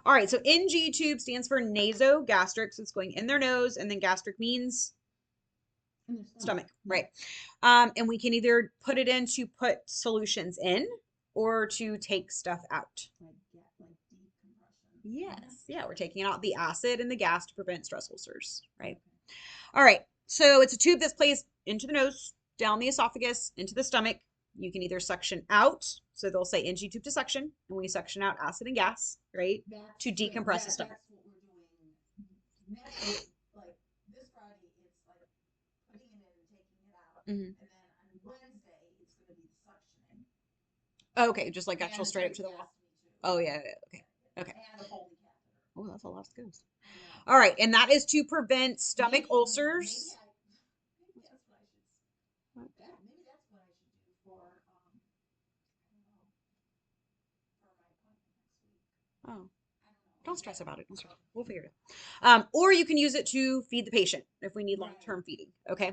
All right, so NG tube stands for nasogastric, so it's going in their nose, and then gastric means stomach, right? And we can either put it in to put solutions in or to take stuff out. Yes, yeah, we're taking out the acid and the gas to prevent stress ulcers, right? All right, so it's a tube that's placed into the nose, down the esophagus, into the stomach. You can either suction out, so they'll say NG tube to suction, and we suction out acid and gas, right, to decompress the stomach. That's what we're doing next. Like this Friday, it's like putting it in and taking it out, and then on Wednesday, it's going to be the suctioning. Okay, just like actual straight up to the wall. Oh yeah, okay, okay. And a Foley catheter. Oh, that's a lot of skills. All right, and that is to prevent stomach ulcers. Maybe that's what I should. Maybe that's what I should do for I don't know, for my appointment next week. Oh, don't stress about it. Don't stress. We'll figure it out. Or you can use it to feed the patient if we need long-term feeding. Okay.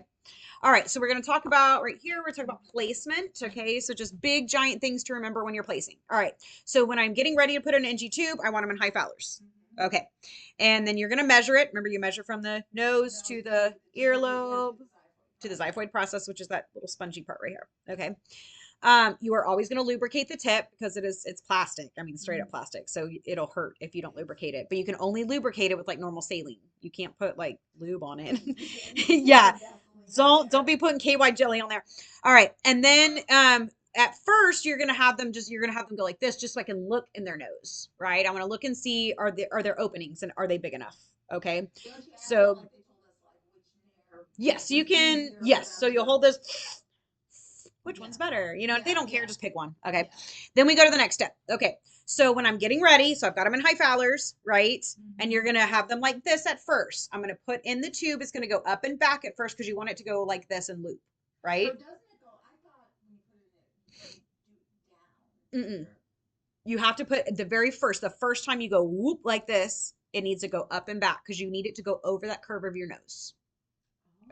All right. So we're going to talk about right here. We're talking about placement. Okay. So just big giant things to remember when you're placing. All right. So when I'm getting ready to put an NG tube, I want them in high Fowlers. Okay. And then you're going to measure it. Remember, you measure from the nose to the earlobe to the xiphoid process, which is that little spongy part right here. Okay. You are always going to lubricate the tip because it's plastic. I mean, straight up plastic. So it'll hurt if you don't lubricate it, but you can only lubricate it with like normal saline. You can't put like lube on it. Yeah. Don't be putting KY jelly on there. All right. And then, at first you're going to have them go like this, just so I can look in their nose, right? I want to look and see, are there openings and are they big enough? Okay. So yes, you can. Yes. So you'll hold this. Which one's better? You know, if they don't care, just pick one. Okay. Then we go to the next step. Okay. So when I'm getting ready, so I've got them in high Fowlers, right? And you're going to have them like this at first. I'm going to put in the tube. It's going to go up and back at first because you want it to go like this and loop, right? So doesn't it go, I thought when you put it in, you do down. You have to put the first time you go whoop like this, it needs to go up and back because you need it to go over that curve of your nose.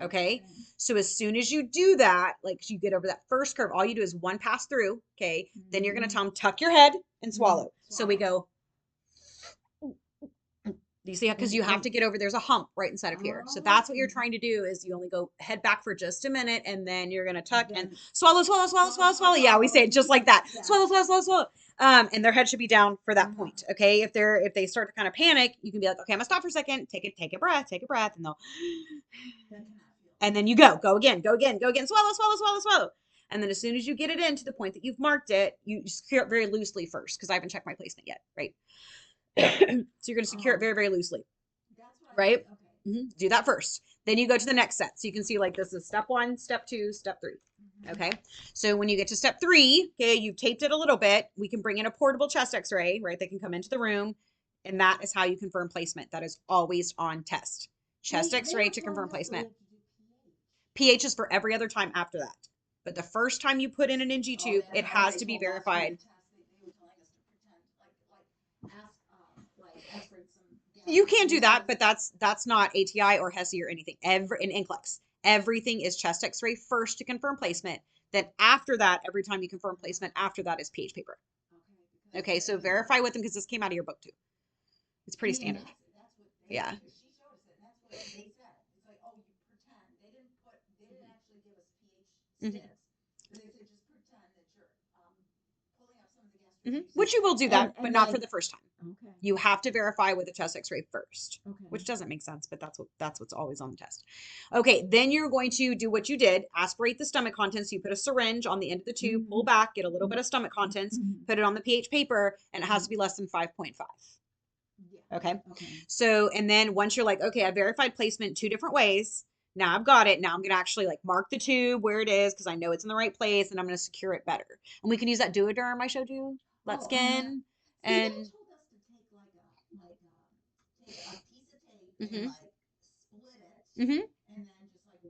Okay. So as soon as you do that, like you get over that first curve, all you do is one pass through. Okay. Then you're going to tell them, tuck your head and swallow. So we go, do you see how, because you have to get over, there's a hump right inside of here. So that's what you're trying to do is you only go head back for just a minute and then you're going to tuck and swallow, swallow, swallow, swallow, swallow. Yeah. We say it just like that. Swallow, swallow, swallow, swallow. And their head should be down for that point. Okay. If they start to kind of panic, you can be like, okay, I'm gonna stop for a second, take a breath, and they'll, and then you go again, swallow, swallow, swallow, swallow. And then as soon as you get it in to the point that you've marked it, you secure it very loosely first, because I haven't checked my placement yet, right? So you're going to secure it very, very loosely, right? Do that first. Then you go to the next set. So you can see like this is step 1, step 2, step 3. Okay. So when you get to step 3, okay, you've taped it a little bit. We can bring in a portable chest x-ray, right? They can come into the room, and that is how you confirm placement. That is always on test. Chest x-ray to confirm placement. pH is for every other time after that. But the first time you put in an NG tube, it has to be verified. You can do that, but that's not ATI or HESI or anything. In NCLEX, everything is chest x-ray first to confirm placement. Then after that, every time you confirm placement, after that is pH paper. Okay, so verify with them because this came out of your book too. It's pretty standard. Yeah. She showed us it, and that's what they said. It's like, oh, you pretend. They didn't actually give us pH sticks. They said just pretend that you're pulling up some of the gastric juices. Which you will do that, but not for the first time. Okay. You have to verify with a chest x-ray first. Okay. Which doesn't make sense, but that's what's always on the test. Okay, then you're going to do what you did, aspirate the stomach contents. You put a syringe on the end of the tube, pull back, get a little bit of stomach contents, put it on the pH paper, and it has to be less than 5.5. Okay. So, and then once you're like, okay, I verified placement 2 different ways. Now I've got it. Now I'm going to actually like mark the tube where it is, because I know it's in the right place, and I'm going to secure it better. And we can use that Duoderm I showed you, that skin. And they told us to take take a piece of tape and like split it, and then just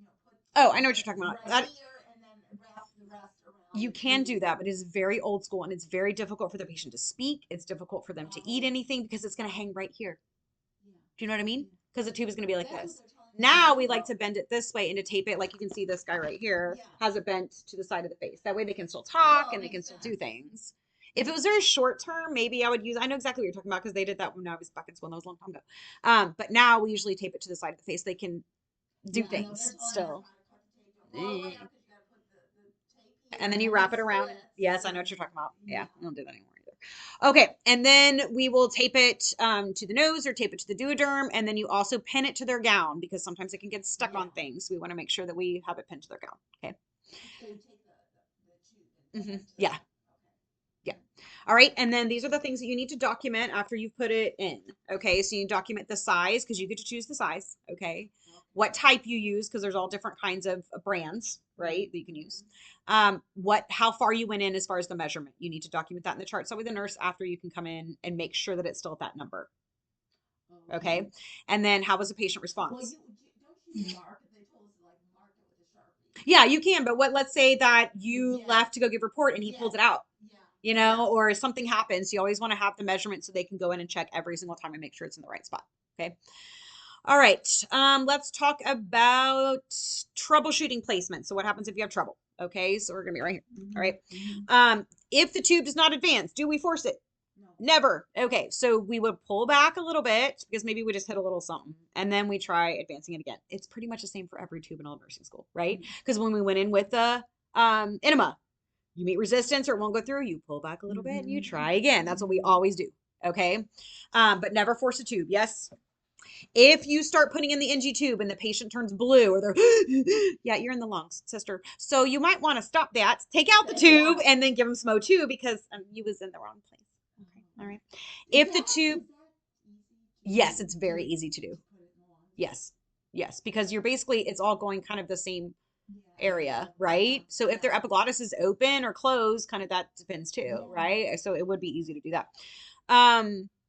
like put. Oh, I know what you're talking about. Right here, and then wrap the rest around. You can do that, but it's very old school, and it's very difficult for the patient to speak. It's difficult for them to eat anything because it's going to hang right here. Do you know what I mean? Because the tube is going to be like this. Now we like to bend it this way and to tape it. Like you can see this guy right here has it bent to the side of the face. That way they can still talk and they can still do things. If it was very short term, maybe I would use, I know exactly what you're talking about because they did that when I was back in school, and that was a long time ago. But now we usually tape it to the side of the face. They can do Yeah, I know, things that's why I still. know how to cut the tape. Well, right now, because you got to put the tape here. And then you and wrap it it around. splits. Yes, I know what you're talking about. Yeah, I don't do that anymore either. Okay, and then we will tape it to the nose or tape it to the duoderm, and then you also pin it to their gown because sometimes it can get stuck on things. We want to make sure that we have it pinned to their gown. Okay. So you take the tube and pin it to Yeah. okay. Yeah. All right. And then these are the things that you need to document after you've put it in. Okay. So you document the size because you get to choose the size. Okay. What type you use because there's all different kinds of brands, right, that you can use. How far you went in as far as the measurement. You need to document that in the chart. So with the nurse after you can come in and make sure that it's still at that number. Okay. And then how was the patient response? Well, don't you mark it? They told us to like mark it with a Sharpie. Yeah, you can. But let's say that you left to go give report and he pulls it out. Yeah. Or something happens. You always want to have the measurement so they can go in and check every single time and make sure it's in the right spot. Okay. All right. Let's talk about troubleshooting placement. So what happens if you have trouble? Okay. So we're going to be right here. All right. If the tube does not advance, do we force it? No. Never. Okay. So we would pull back a little bit because maybe we just hit a little something and then we try advancing it again. It's pretty much the same for every tube in all nursing school, right? Because when we went in with the enema, you meet resistance or it won't go through, you pull back a little bit and you try again. That's what we always do. Okay. But never force a tube. Yes. If you start putting in the NG tube and the patient turns blue or they're, yeah, you're in the lungs, sister. So you might want to stop that, take out the tube and then give them some O2 because you was in the wrong place. Okay. All right. If the tube, yes, it's very easy to do. Yes. Yes. Because you're basically, it's all going kind of the same area, right? So if their epiglottis is open or closed, kind of that depends too, right? So it would be easy to do that.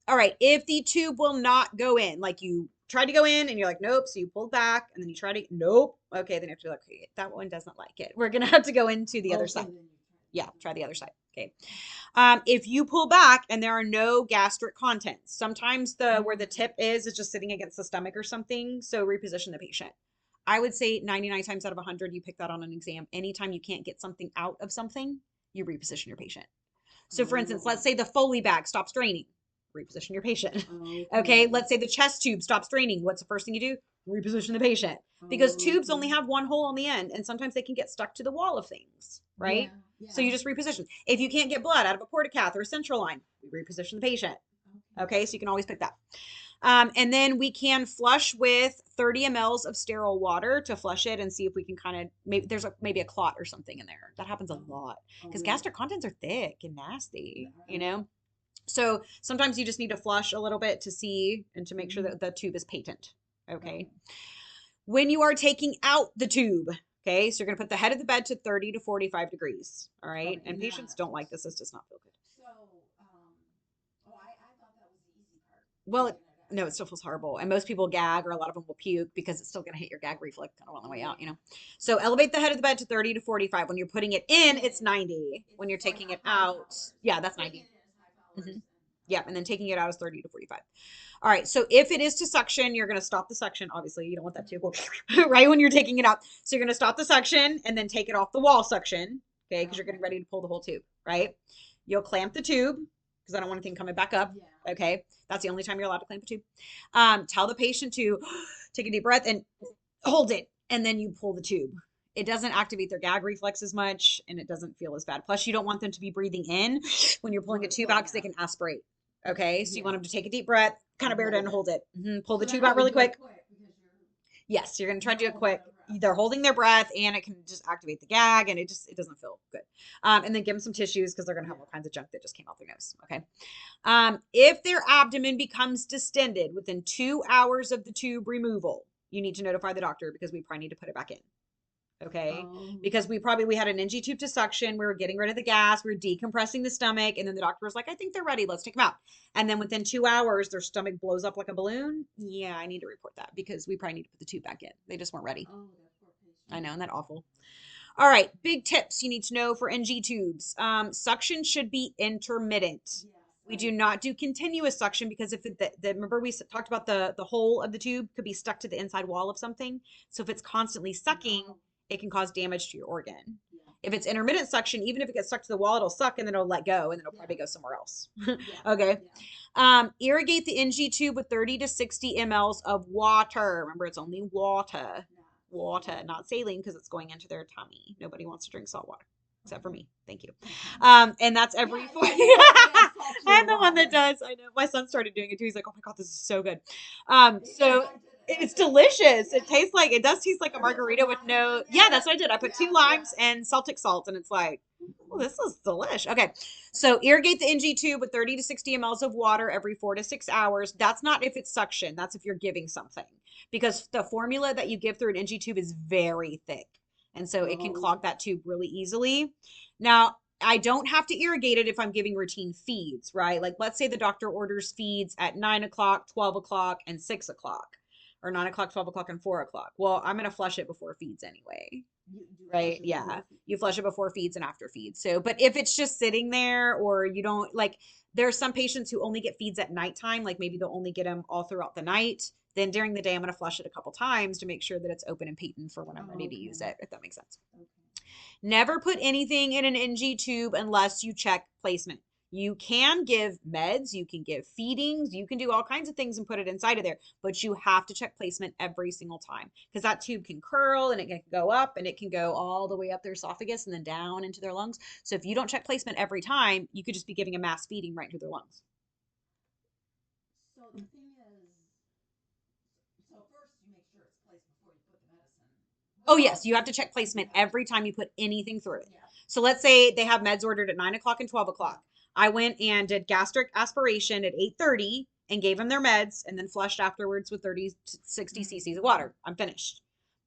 All right. If the tube will not go in, like you tried to go in and you're like, nope. So you pulled back and then you try to, nope. Okay. Then you have to be like, okay, that one doesn't like it. We're going to have to go into the other side. Yeah. Try the other side. Okay. If you pull back and there are no gastric contents, sometimes where the tip is just sitting against the stomach or something. So reposition the patient. I would say 99 times out of 100, you pick that on an exam. Anytime you can't get something out of something, you reposition your patient. So for instance, let's say the Foley bag stops draining, reposition your patient. Okay. Let's say the chest tube stops draining. What's the first thing you do? Reposition the patient because tubes only have one hole on the end and sometimes they can get stuck to the wall of things, right? Yeah. So you just reposition. If you can't get blood out of a portacath or a central line, we reposition the patient. Okay. So you can always pick that. And then we can flush with 30 mLs of sterile water to flush it and see if we can kind of, maybe there's maybe a clot or something in there. That happens a lot because gastric contents are thick and nasty, So sometimes you just need to flush a little bit to see and to make sure that the tube is patent. Okay. When you are taking out the tube, okay, so you're going to put the head of the bed to 30 to 45 degrees. All right. And patients don't like this. This does not feel good. So, I thought that was the easy part. Well, no, it still feels horrible. And most people gag or a lot of them will puke because it's still going to hit your gag reflex kind of on the way out, So elevate the head of the bed to 30 to 45. When you're putting it in, it's 90. When you're taking it out, yeah, that's 90. Yeah, and then taking it out is 30 to 45. All right, so if it is to suction, you're going to stop the suction. Obviously, you don't want that to go right when you're taking it out. So you're going to stop the suction and then take it off the wall suction, okay, because you're getting ready to pull the whole tube, right? You'll clamp the tube because I don't want anything coming back up. Okay, that's the only time you're allowed to clamp a tube. Tell the patient to take a deep breath and hold it, and then you pull the tube. It doesn't activate their gag reflex as much, and it doesn't feel as bad. Plus, you don't want them to be breathing in when you're pulling a tube out because they can aspirate. Okay, so you want them to take a deep breath, kind of bear down and hold it. Pull the tube out really quick. Yes, you're going to try to do it quick. They're holding their breath and it can just activate the gag and it doesn't feel good. And then give them some tissues because they're going to have all kinds of junk that just came out their nose. Okay. If their abdomen becomes distended within 2 hours of the tube removal, you need to notify the doctor because we probably need to put it back in. Okay. Because we had an NG tube to suction. We were getting rid of the gas. We were decompressing the stomach. And then the doctor was like, I think they're ready. Let's take them out. And then within 2 hours, their stomach blows up like a balloon. Yeah, I need to report that because we probably need to put the tube back in. They just weren't ready. I know. Isn't that awful? All right. Big tips you need to know for NG tubes. Suction should be intermittent. We do not do continuous suction because if remember we talked about the hole of the tube could be stuck to the inside wall of something. So if it's constantly sucking, it can cause damage to your organ. If it's intermittent suction, even if it gets stuck to the wall, it'll suck and then it'll let go and then it'll probably go somewhere else. Okay. Irrigate the NG tube with 30 to 60 mLs of water. Remember, it's only water. Water, not saline, because it's going into their tummy. Nobody wants to drink salt water. Except for me. Thank you. And that's every 40. I'm the one that does. I know. My son started doing it too. He's like, oh my God, this is so good. So it's delicious. It does taste like a margarita with no, yeah, that's what I did. I put 2 limes and Celtic salt, and it's like, oh, this is delish. Okay. So irrigate the NG tube with 30 to 60 mLs of water every 4 to 6 hours. That's not if it's suction. That's if you're giving something, because the formula that you give through an NG tube is very thick. And so it can clog that tube really easily. Now, I don't have to irrigate it if I'm giving routine feeds, right? Like, let's say the doctor orders feeds at 9 o'clock, 12 o'clock, and 6 o'clock, or 9 o'clock, 12 o'clock, and 4 o'clock. Well, I'm going to flush it before feeds anyway, right? Yeah. You flush it before feeds and after feeds. So, but if it's just sitting there, or you don't, like, there's some patients who only get feeds at nighttime, like maybe they'll only get them all throughout the night. Then during the day, I'm going to flush it a couple times to make sure that it's open and patent for when I'm ready to use it, if that makes sense. Never put anything in an NG tube unless you check placement. You can give meds, you can give feedings, you can do all kinds of things and put it inside of there, but you have to check placement every single time, because that tube can curl and it can go up and it can go all the way up their esophagus and then down into their lungs. So if you don't check placement every time, you could just be giving a mass feeding right into their lungs. So the thing is, so first you make sure it's placed before you put the medicine. Oh, yes, you have to check placement every time you put anything through it. So let's say they have meds ordered at 9 o'clock and 12 o'clock. I went and did gastric aspiration at 8:30 and gave them their meds and then flushed afterwards with 30 to 60 cc's of water. I'm finished.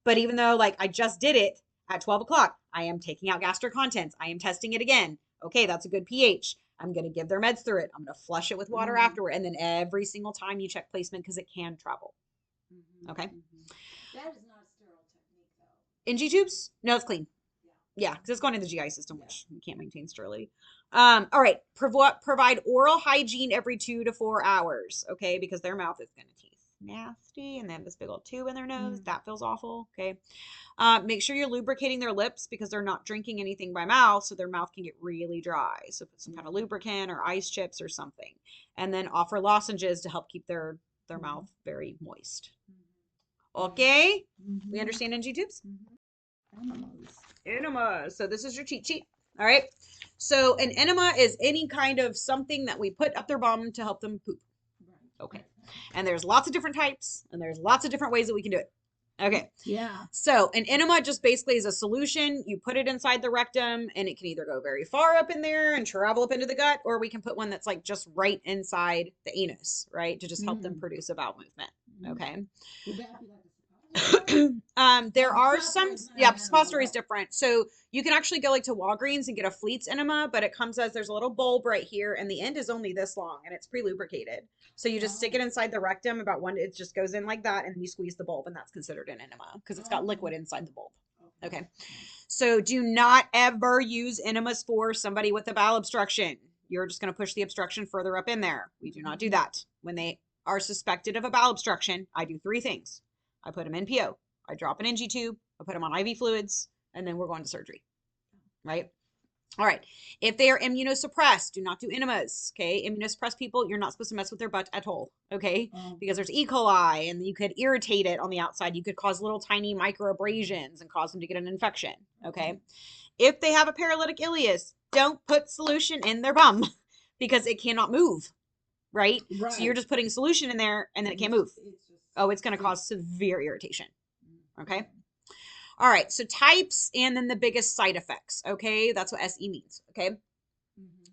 But even though, like, I just did it at 12 o'clock, I am taking out gastric contents. I am testing it again. Okay, that's a good pH. I'm going to give their meds through it. I'm going to flush it with water afterward. And then every single time you check placement, because it can travel. Okay. That is not a sterile technique, though. NG tubes? No, it's clean. Yeah, because it's going in the GI system, which you can't maintain sterility. All right. Provide oral hygiene every 2 to 4 hours. Okay, because their mouth is going to taste nasty, and they have this big old tube in their nose. That feels awful. Okay. Make sure you're lubricating their lips, because they're not drinking anything by mouth, so their mouth can get really dry. So put some kind of lubricant or ice chips or something, and then offer lozenges to help keep their mouth very moist. Okay, we understand NG tubes? Enemas. So this is your cheat sheet. All right. So an enema is any kind of something that we put up their bum to help them poop. Okay. And there's lots of different types, and there's lots of different ways that we can do it. Okay. Yeah. So an enema just basically is a solution. You put it inside the rectum, and it can either go very far up in there and travel up into the gut, or we can put one that's like just right inside the anus, right? To just help them produce a bowel movement. Okay. Would that be like There are some, yeah, suppository is different. So you can actually go like to Walgreens and get a Fleets enema, but it comes as there's a little bulb right here, and the end is only this long, and it's pre-lubricated. So you just stick it inside the rectum about it just goes in like that, and then you squeeze the bulb, and that's considered an enema because it's got liquid inside the bulb. Okay. So do not ever use enemas for somebody with a bowel obstruction. You're just going to push the obstruction further up in there. We do not do that. When they are suspected of a bowel obstruction, I do 3 things. I put them in PO. I drop an NG tube. I put them on IV fluids, and then we're going to surgery, right? All right. If they are immunosuppressed, do not do enemas, okay? Immunosuppressed people, you're not supposed to mess with their butt at all, okay? Because there's E. coli, and you could irritate it on the outside. You could cause little tiny microabrasions and cause them to get an infection, okay? If they have a paralytic ileus, don't put solution in their bum because it cannot move, right? So you're just putting solution in there, and then it can't move. Oh, it's going to cause severe irritation. Okay. All right. So types, and then the biggest side effects. Okay. That's what SE means. Okay.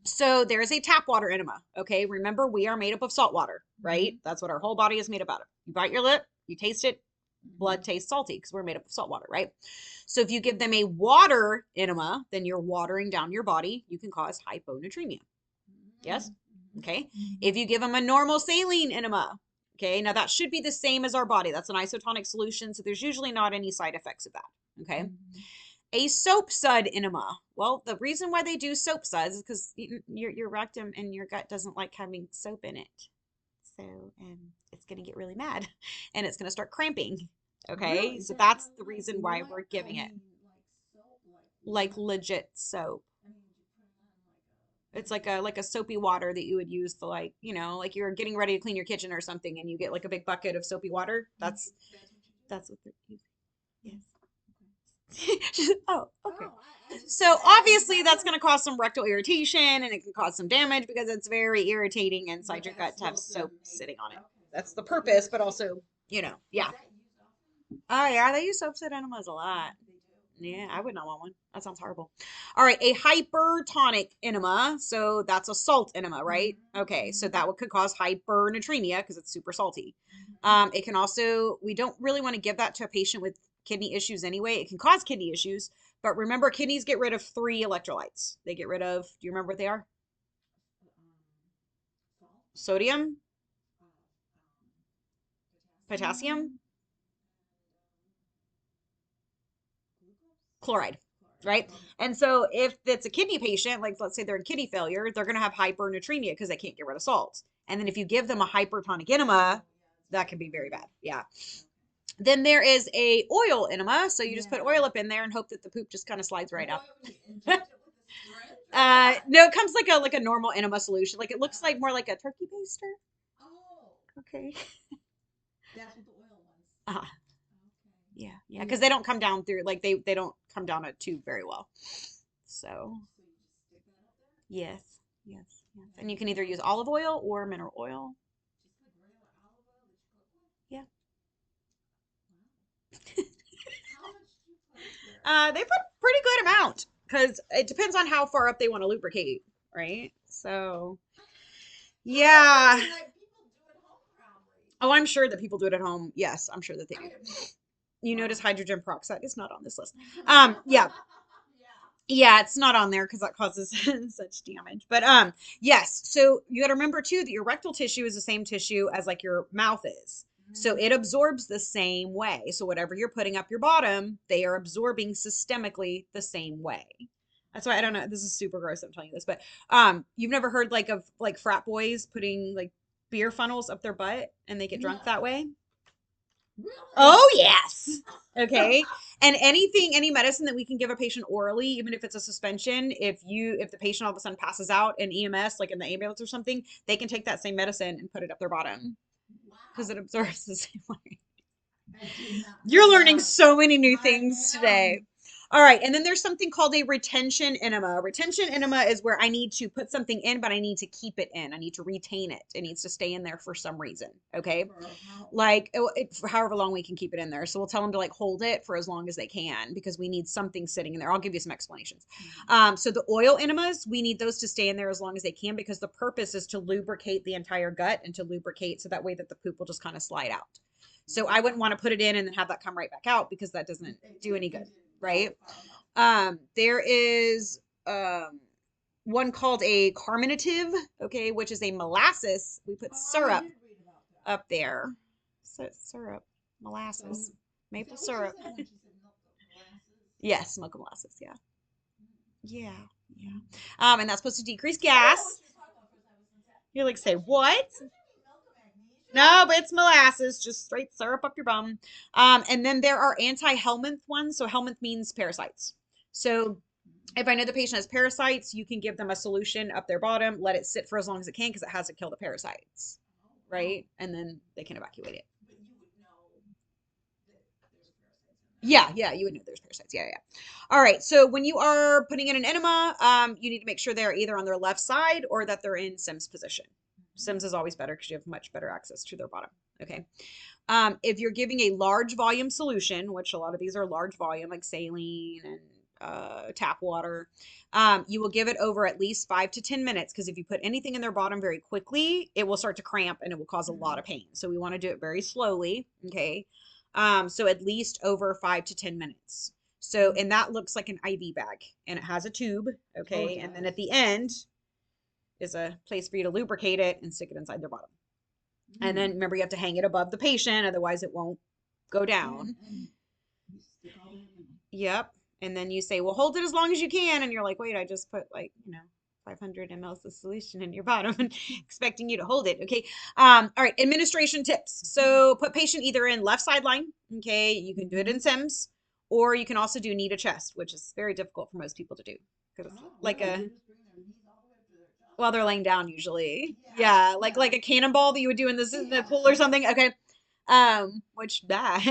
So there is a tap water enema. Okay. Remember, we are made up of salt water, right? That's what our whole body is made up out of. You bite your lip, you taste it, blood tastes salty because we're made up of salt water, right? So if you give them a water enema, then you're watering down your body. You can cause hyponatremia. Yes. Okay. If you give them a normal saline enema, okay, now that should be the same as our body. That's an isotonic solution, so there's usually not any side effects of that, okay? A soap sud enema. Well, the reason why they do soap suds is because your rectum and your gut doesn't like having soap in it. So it's going to get really mad, and it's going to start cramping, okay? So that's the reason why we're giving it. like legit soap. I mean, you put it on It's like a soapy water that you would use to like, like you're getting ready to clean your kitchen or something and you get like a big bucket of soapy water. That's what they're using. Yes. Oh, okay. So obviously that's going to cause some rectal irritation and it can cause some damage because it's very irritating inside your gut to have soap sitting on it. That's the purpose, but also, yeah. Oh yeah, they use soaps at enemas a lot. Yeah, I would not want one. That sounds horrible. All right, a hypertonic enema. So that's a salt enema, right? Okay, so that could cause hypernatremia because it's super salty. It can also, we don't really want to give that to a patient with kidney issues anyway. It can cause kidney issues, but remember, kidneys get rid of 3 electrolytes. They get rid of, do you remember what they are? Sodium, potassium, chloride, right? And so if it's a kidney patient, like let's say they're in kidney failure, they're going to have hypernatremia because they can't get rid of salt. And then if you give them a hypertonic enema, that can be very bad. Yeah. Then there is a oil enema. So you just put oil up in there and hope that the poop just kind of slides right out. No, it comes like a normal enema solution. Like it looks like more like a turkey baster. Oh. Okay. That's what the oil ones. Uh-huh. Yeah, because they don't come down through, like they don't come down a tube very well. So yes. And you can either use olive oil or mineral oil. Just like regular olive oil that you cook with? Yeah. How much do you put there? They put a pretty good amount because it depends on how far up they want to lubricate, right? So yeah. Like people do it home probably. Oh, I'm sure that people do it at home. Yes, I'm sure that they do. You notice hydrogen peroxide is not on this list. Yeah. Yeah, it's not on there because that causes such damage. But yes, so you got to remember too that your rectal tissue is the same tissue as like your mouth is. So it absorbs the same way. So whatever you're putting up your bottom, they are absorbing systemically the same way. That's why I don't know. This is super gross. I'm telling you this, but you've never heard like of like frat boys putting like beer funnels up their butt and they get drunk that way? Really? Oh yes. Okay. And any medicine that we can give a patient orally, even if it's a suspension, if the patient all of a sudden passes out in EMS, like in the ambulance or something, they can take that same medicine and put it up their bottom because it absorbs the same way. You're learning so many new things today. All right, and then there's something called a retention enema. Retention enema is where I need to put something in, but I need to keep it in. I need to retain it. It needs to stay in there for some reason, okay? Like for however long we can keep it in there. So we'll tell them to like hold it for as long as they can because we need something sitting in there. I'll give you some explanations. So the oil enemas, we need those to stay in there as long as they can because the purpose is to lubricate the entire gut and to lubricate so that way that the poop will just kind of slide out. So I wouldn't want to put it in and then have that come right back out because that doesn't do any good, right? There is one called a carminative, okay, which is a molasses. We put syrup up there. So syrup, molasses, maple syrup. Yes, milk and molasses, yeah. Yeah. And that's supposed to decrease gas. You're like, say what? No, but it's molasses, just straight syrup up your bum. And then there are anti-helminth ones. So helminth means parasites. So if I know the patient has parasites, you can give them a solution up their bottom, let it sit for as long as it can because it has to kill the parasites, right? And then they can evacuate it. But you would know that there's parasites in there. Yeah, you would know there's parasites. Yeah. All right, so when you are putting in an enema, you need to make sure they're either on their left side or that they're in Sims position. Sims is always better because you have much better access to their bottom. Okay. If you're giving a large volume solution, which a lot of these are large volume, like saline and tap water, you will give it over at least 5 to 10 minutes because if you put anything in their bottom very quickly, it will start to cramp and it will cause a lot of pain. So we want to do it very slowly. Okay. So at least over 5 to 10 minutes. So, and that looks like an IV bag and it has a tube. Okay. And then at the end is a place for you to lubricate it and stick it inside their bottom. And then remember, you have to hang it above the patient, otherwise it won't go down. Yep. And then you say, well, hold it as long as you can. And you're like, wait, I just put 500 mLs of solution in your bottom and expecting you to hold it. Okay. All right. Administration tips. So put patient either in left sideline. Okay. You can do it in Sims Or you can also do knee to chest, which is very difficult for most people to do because it's like while they're laying down usually. Yeah, like a cannonball that you would do in the pool or something. Okay. Which that's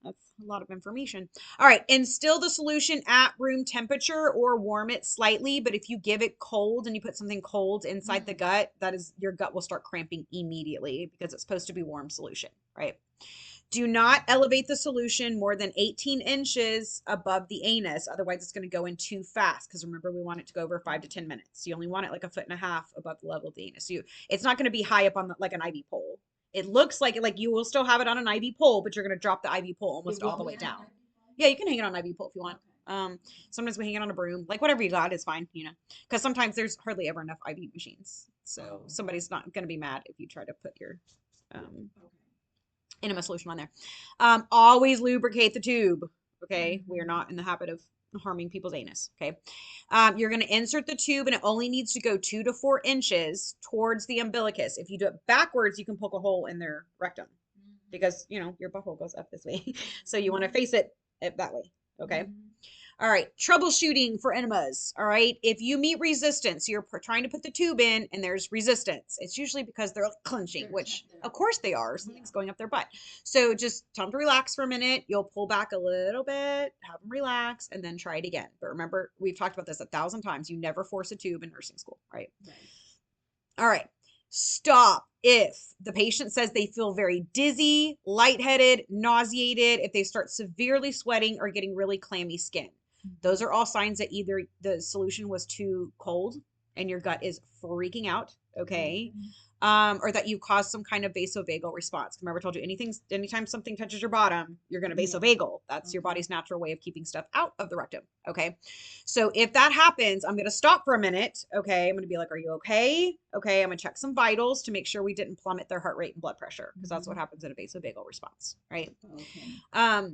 a lot of information. All right, instill the solution at room temperature or warm it slightly, but if you give it cold and you put something cold inside the gut, that is your gut will start cramping immediately because it's supposed to be warm solution, right? Do not elevate the solution more than 18 inches above the anus. Otherwise, it's going to go in too fast because remember, we want it to go over 5 to 10 minutes. You only want it like 1.5 feet above the level of the anus. So it's not going to be high up on like an IV pole. It looks like you will still have it on an IV pole, but you're going to drop the IV pole almost all the way down. Yeah, you can hang it on an IV pole if you want. Sometimes we hang it on a broom, like whatever you got is fine, because sometimes there's hardly ever enough IV machines. So somebody's not going to be mad if you try to put your enema solution on there. Always lubricate the tube. Okay. We are not in the habit of harming people's anus. Okay. You're going to insert the tube and it only needs to go 2 to 4 inches towards the umbilicus. If you do it backwards, you can poke a hole in their rectum because, your butthole goes up this way. So you want to face it that way. Okay. All right, troubleshooting for enemas. All right, if you meet resistance, you're trying to put the tube in and there's resistance. It's usually because they're clenching, which of course they are. Something's going up their butt. So just tell them to relax for a minute. You'll pull back a little bit, have them relax, and then try it again. But remember, we've talked about this 1,000 times. You never force a tube in nursing school, right? All right. Stop if the patient says they feel very dizzy, lightheaded, nauseated, if they start severely sweating or getting really clammy skin. Those are all signs that either the solution was too cold and your gut is freaking out, okay? Or that you caused some kind of vasovagal response. Remember I told you anytime something touches your bottom, you're going to vasovagal. That's your body's natural way of keeping stuff out of the rectum, okay? So if that happens, I'm going to stop for a minute, okay? I'm going to be like, are you okay? Okay, I'm going to check some vitals to make sure we didn't plummet their heart rate and blood pressure because that's what happens in a vasovagal response, right? Okay.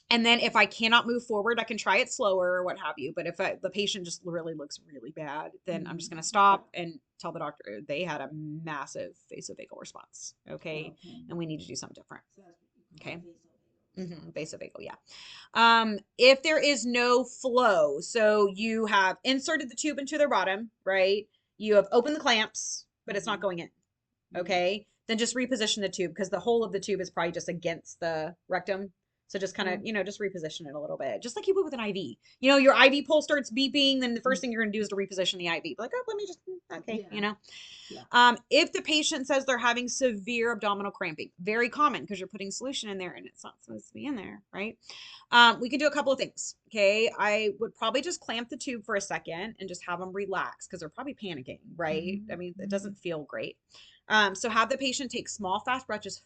And then if I cannot move forward, I can try it slower or what have you. But if the patient just really looks really bad, then I'm just going to stop and tell the doctor they had a massive vasovagal response. Okay. And we need to do something different. Okay. Vasovagal. Yeah. If there is no flow, so you have inserted the tube into their bottom, right? You have opened the clamps, but it's not going in. Okay. Then just reposition the tube because the hole of the tube is probably just against the rectum. So just kind of, just reposition it a little bit, just like you would with an IV. Your IV pole starts beeping, then the first thing you're going to do is to reposition the IV. Like, oh, let me just, okay, If the patient says they're having severe abdominal cramping, very common because you're putting solution in there and it's not supposed to be in there, right? We can do a couple of things, okay? I would probably just clamp the tube for a second and just have them relax because they're probably panicking, right? I mean, it doesn't feel great. So have the patient take small, fast breaths.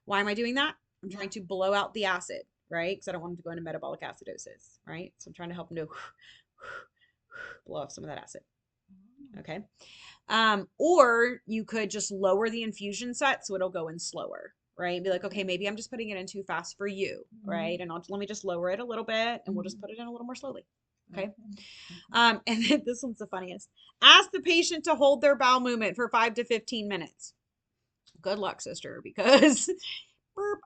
Why am I doing that? I'm trying to blow out the acid, right? Because I don't want them to go into metabolic acidosis, right? So I'm trying to help them to blow off some of that acid. Okay. Or you could just lower the infusion set so it'll go in slower, right? Be like, okay, maybe I'm just putting it in too fast for you, right? And let me just lower it a little bit and we'll just put it in a little more slowly. Okay. And then this one's the funniest. Ask the patient to hold their bowel movement for 5 to 15 minutes. Good luck, sister, because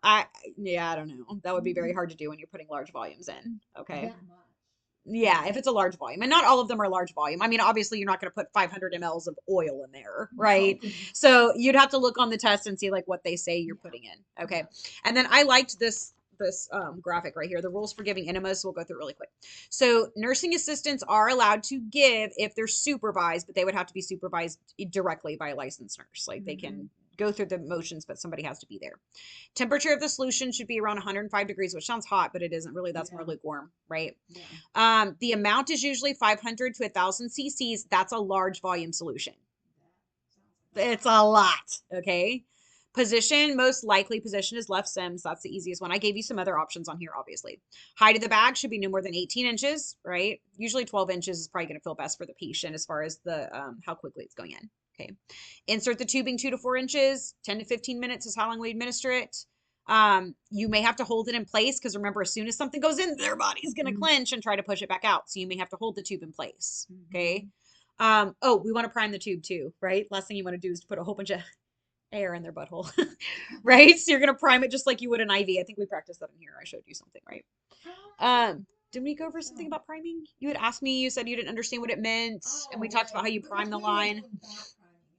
I don't know. That would be very hard to do when you're putting large volumes in. Okay. Yeah, if it's a large volume, and not all of them are large volume. I mean, obviously you're not going to put 500 mLs of oil in there, right? So you'd have to look on the test and see like what they say you're putting in. Okay. And then I liked this graphic right here, the rules for giving enemas. We'll go through it really quick. So nursing assistants are allowed to give if they're supervised, but they would have to be supervised directly by a licensed nurse. Like they can go through the motions, but somebody has to be there. Temperature of the solution should be around 105 degrees, which sounds hot, but it isn't really. That's more lukewarm, right? The amount is usually 500 to 1,000 cc's. That's a large volume solution. It's a lot, okay? Position, most likely position is left sims. That's the easiest one. I gave you some other options on here, obviously. Height of the bag should be no more than 18 inches, right? Usually 12 inches is probably going to feel best for the patient as far as the how quickly it's going in. Okay. Insert the tubing 2 to 4 inches, 10 to 15 minutes is how long we administer it. You may have to hold it in place because remember, as soon as something goes in, their body's going to clench and try to push it back out. So you may have to hold the tube in place. Okay. We want to prime the tube too, right? Last thing you want to do is to put a whole bunch of air in their butthole, right? So you're gonna prime it just like you would an IV. I think we practiced that in here. I showed you something, right? Did we go over something about priming? You had asked me, you said you didn't understand what it meant, and we talked about how you prime the line.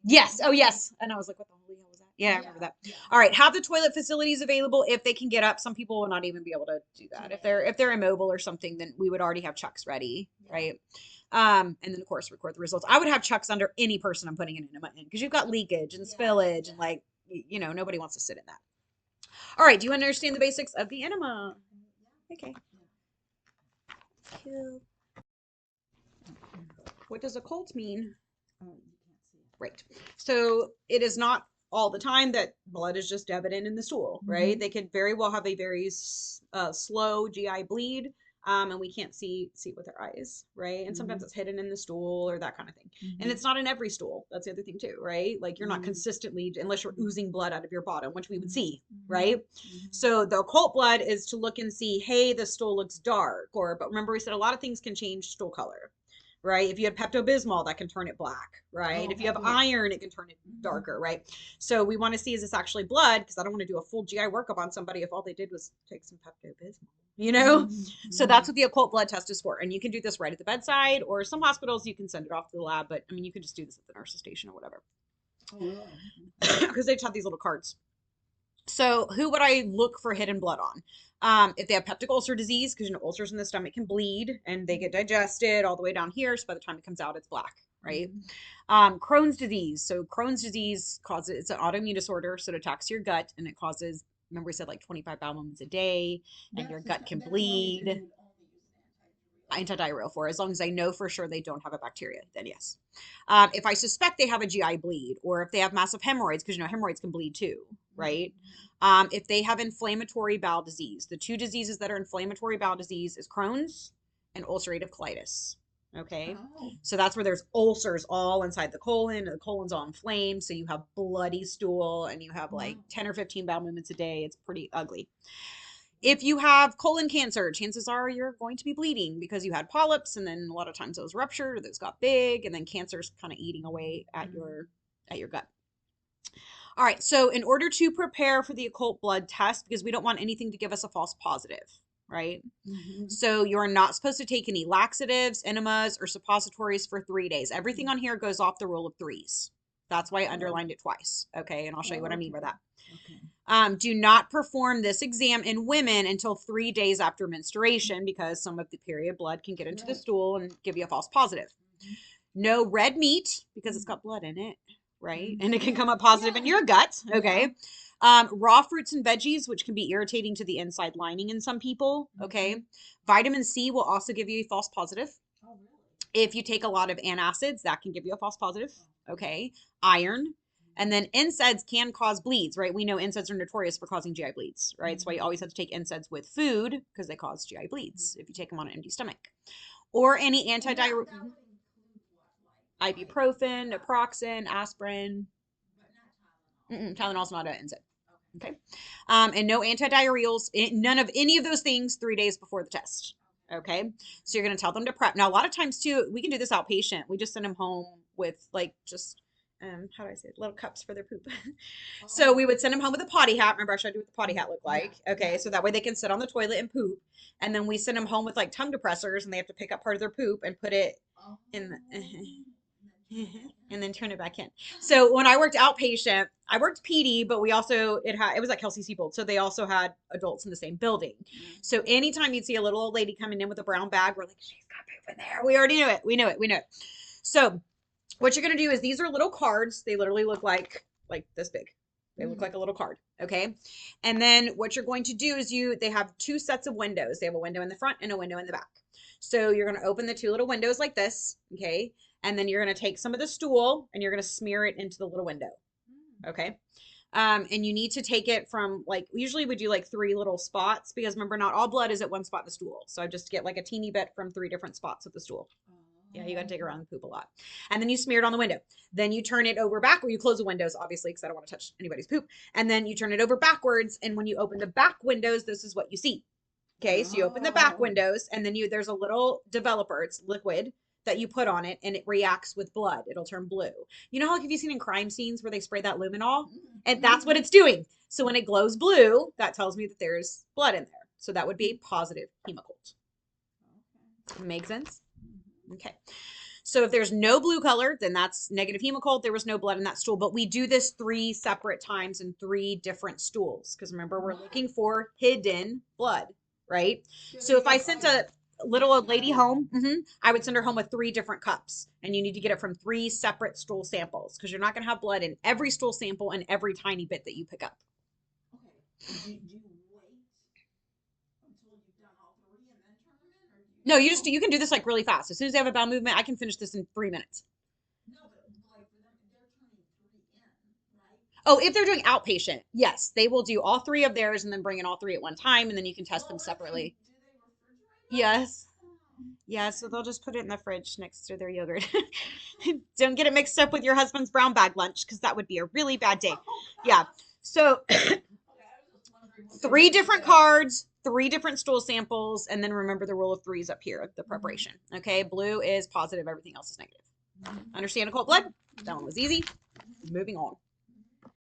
Yes. Oh, yes. And I was like, what the holy hell was that? Yeah, I remember that. All right. Have the toilet facilities available if they can get up. Some people will not even be able to do that. If they're immobile or something, then we would already have chucks ready, right? And then of course record the results. I would have chucks under any person I'm putting an enema in because you've got leakage and spillage and like nobody wants to sit in that. All right. Do you understand the basics of the enema? Okay. Cool. What does occult mean? Right. So it is not all the time that blood is just evident in the stool, right? They could very well have a very slow GI bleed, and we can't see it with our eyes, right? And sometimes it's hidden in the stool or that kind of thing. And it's not in every stool. That's the other thing too, right? Like you're not consistently, unless you're oozing blood out of your bottom, which we would see, right? So the occult blood is to look and see, hey, the stool looks dark, but remember we said a lot of things can change stool color. Right? If you have Pepto-Bismol, that can turn it black, right? If you have iron, it can turn it darker, right? So we want to see, is this actually blood? Because I don't want to do a full GI workup on somebody if all they did was take some Pepto-Bismol, So that's what the occult blood test is for. And you can do this right at the bedside, or some hospitals, you can send it off to the lab, but I mean, you can just do this at the nurse's station or whatever. Because they just have these little cards. So who would I look for hidden blood on? If they have peptic ulcer disease, because ulcers in the stomach can bleed and they get digested all the way down here. So by the time it comes out, it's black, right? Crohn's disease. So Crohn's disease it's an autoimmune disorder. So it attacks your gut and it causes, remember we said like 25 bowel movements a day and your gut can bleed. Antidiarrheal for, as long as I know for sure they don't have a bacteria, then yes. If I suspect they have a GI bleed, or if they have massive hemorrhoids, because hemorrhoids can bleed too, right? If they have inflammatory bowel disease, the two diseases that are inflammatory bowel disease is Crohn's and ulcerative colitis. Okay. So that's where there's ulcers all inside the colon, and the colon's all inflamed. So you have bloody stool and you have like 10 or 15 bowel movements a day. It's pretty ugly. If you have colon cancer, chances are you're going to be bleeding because you had polyps, and then a lot of times those ruptured or those got big, and then cancer's kind of eating away at your gut. All right, so in order to prepare for the occult blood test, because we don't want anything to give us a false positive, right? So you're not supposed to take any laxatives, enemas, or suppositories for 3 days. Everything on here goes off the rule of threes. That's why I underlined it twice, okay? And I'll show you what I mean by that. Do not perform this exam in women until 3 days after menstruation, because some of the period blood can get into the stool and give you a false positive. No red meat, because it's got blood in it, right? And it can come up positive in your gut, okay? Raw fruits and veggies, which can be irritating to the inside lining in some people, okay? Vitamin C will also give you a false positive. If you take a lot of antacids, that can give you a false positive, okay? Iron. And then NSAIDs can cause bleeds, right? We know NSAIDs are notorious for causing GI bleeds, right? That's why you always have to take NSAIDs with food, because they cause GI bleeds if you take them on an empty stomach. Or any antidiarrheal, ibuprofen, naproxen, aspirin. Tylenol's not an NSAID. Okay. And no antidiarrheals, none of any of those things 3 days before the test. Okay. So you're going to tell them to prep. Now, a lot of times too, we can do this outpatient. We just send them home with like just how do I say it? Little cups for their poop. So we would send them home with a potty hat. Remember I showed you what the potty hat looked like. Okay. So that way they can sit on the toilet and poop. And then we send them home with like tongue depressors, and they have to pick up part of their poop and put it in and then turn it back in. So when I worked outpatient, I worked PD, but we also, it was like Kelsey-Seybold. So they also had adults in the same building. So anytime you'd see a little old lady coming in with a brown bag, we're like, she's got poop in there. We already knew it. We knew it. So what you're going to do is, these are little cards. They literally look like this big. They look like a little card. Okay. And then what you're going to do is they have 2 sets of windows. They have a window in the front and a window in the back. So you're going to open the 2 little windows like this. Okay. And then you're going to take some of the stool and you're going to smear it into the little window. Okay. And you need to take it from usually we do 3 little spots, because remember, not all blood is at one spot in the stool. So I just get a teeny bit from 3 different spots of the stool. Yeah, you got to dig around the poop a lot. And then you smear it on the window. Then you turn it over back, or you close the windows, obviously, because I don't want to touch anybody's poop. And then you turn it over backwards. And when you open the back windows, this is what you see. Okay, so you open the back windows, and then there's a little developer, it's liquid, that you put on it, and it reacts with blood. It'll turn blue. You know how if you've seen in crime scenes where they spray that luminol? And that's what it's doing. So when it glows blue, that tells me that there's blood in there. So that would be a positive hemoccult. Make sense? Okay. So if there's no blue color, then that's negative hemoccult. There was no blood in that stool. But we do this 3 separate times in 3 different stools. Because remember, we're looking for hidden blood, right? So if I sent a little old lady home, I would send her home with 3 different cups. And you need to get it from 3 separate stool samples. Because you're not going to have blood in every stool sample and every tiny bit that you pick up. Okay. Do you wait until you've done all 3 and then turn them in? Or do you... No, you can do this like really fast. As soon as they have a bowel movement, I can finish this in 3 minutes. No, but like for them, they're turning 3 in, right? Oh, if they're doing outpatient, yes, they will do all 3 of theirs and then bring in all 3 at one time, and then you can test them separately. Do they refrigerate it? Yes. Yeah, so they'll just put it in the fridge next to their yogurt. Don't get it mixed up with your husband's brown bag lunch, because that would be a really bad day. Yeah. So 3 different cards, 3 different stool samples, and then remember the rule of 3s up here, the preparation. Okay, blue is positive, everything else is negative. Understand occult blood? That one was easy. Moving on.